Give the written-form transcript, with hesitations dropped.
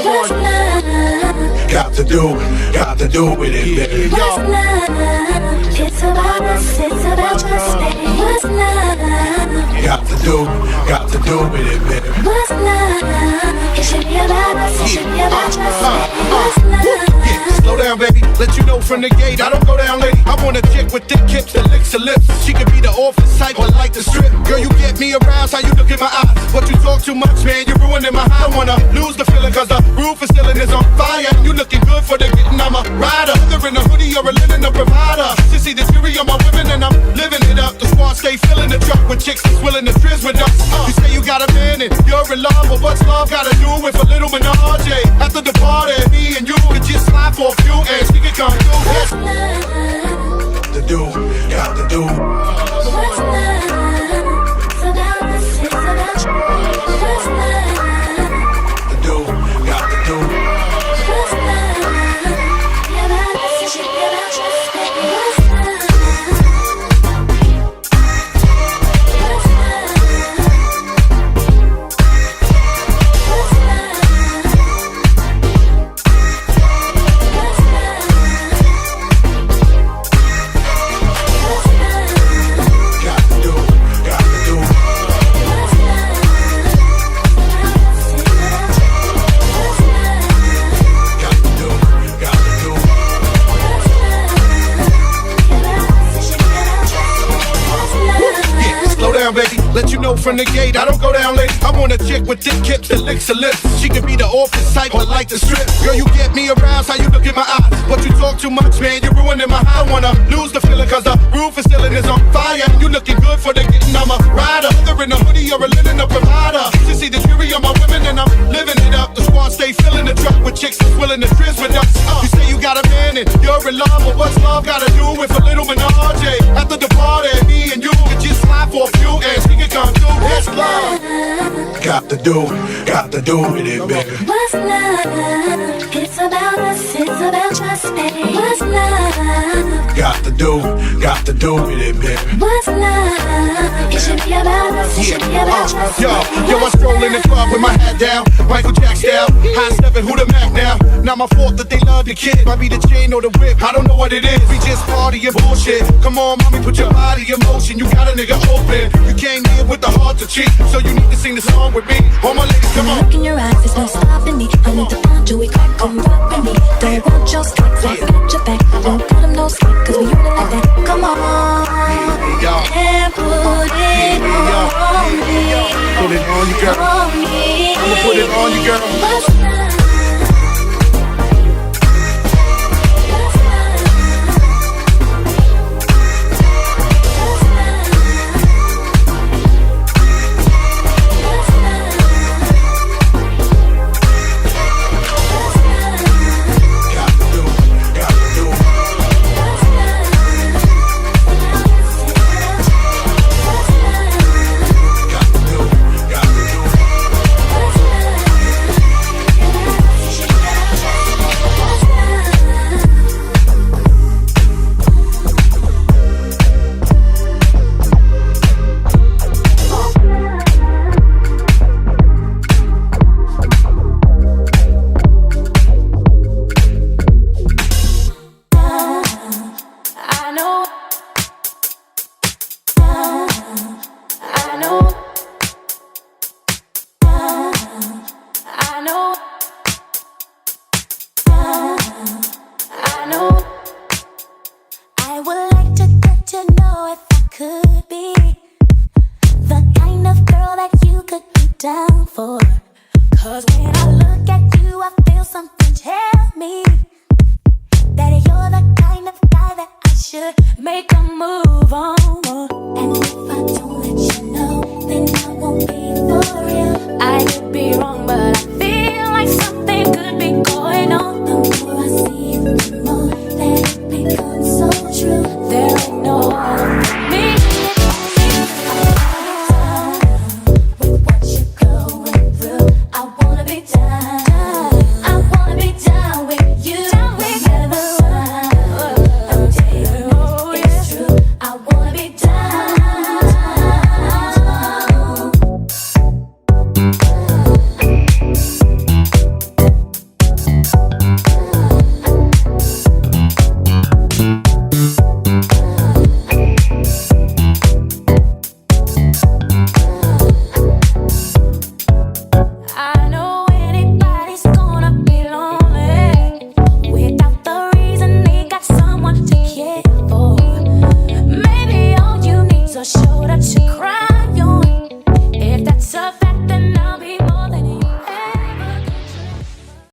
What's love? Got to do with it, baby. What's love? It's about us, it's about us, baby. What's love? Got to do with it, baby. What's love? It should be about us, it should be about us, baby. What's love? Yeah, slow down, baby. Let you know from the gate, I don't go down, lady. I want a chick with thick hips that licks her lips. She could be the office type or like the strip. Girl, you get me aroused, how you look in my eyes. But you talk too much, man, you're ruining my high. I don't wanna lose the feeling cause the roof is ceiling is on fire. You looking good for the getting, I'm a rider. Whether in a hoodie or a linen, a provider. To see the fury of my women and I'm living it up. The squad stay filling the truck with chicks that's willing to trizz with us. You say you got a man and you're in love, but what's love gotta do with a little menage? After the party, me and you could just slide for a few and she could come through. What's love? Got to do. What's love? It's about us, it's about you. What's love? Got to do. What's love? Be about us, it should be about us, baby. What's love? What's love? What's Baby, let you know from the gate, I don't go down late. I want a chick with thick hips that licks her lips. She could be the office type or like the strip. Girl, you get me aroused, how you look in my eyes. But you talk too much, man, you're ruining my high. I wanna lose the feeling cause the roof is ceiling is on fire. You looking good for the getting, I'm a rider. Whether in a hoodie or a linen, a provider. To see the fury of my women and I'm living it up. The squad stay filling the truck with chicks that's willing to trizz with us. You say you got a man and you're in love, but what's love gotta do with a little menage? After the party, me and you could just slide for a few and she could come through. What's love? Got to do with it, baby. What's love? It's about us, it's about us, baby. What's love? Got to do with it, baby. What's love? It should be about us, it should be about us, yo, baby. I stroll in the club with my hat down, Michael Jack style, high stepping, who the Mac now? Not my fault that they love the kid. Might be the chain or the whip, I don't know what it is. We just party and bullshit. Come on, mommy, put your body in motion. You got a nigga open. You came here with the heart to cheat, so you need to sing the song with me. All my ladies, come on. Look in your eyes, there's no stopping me. I need to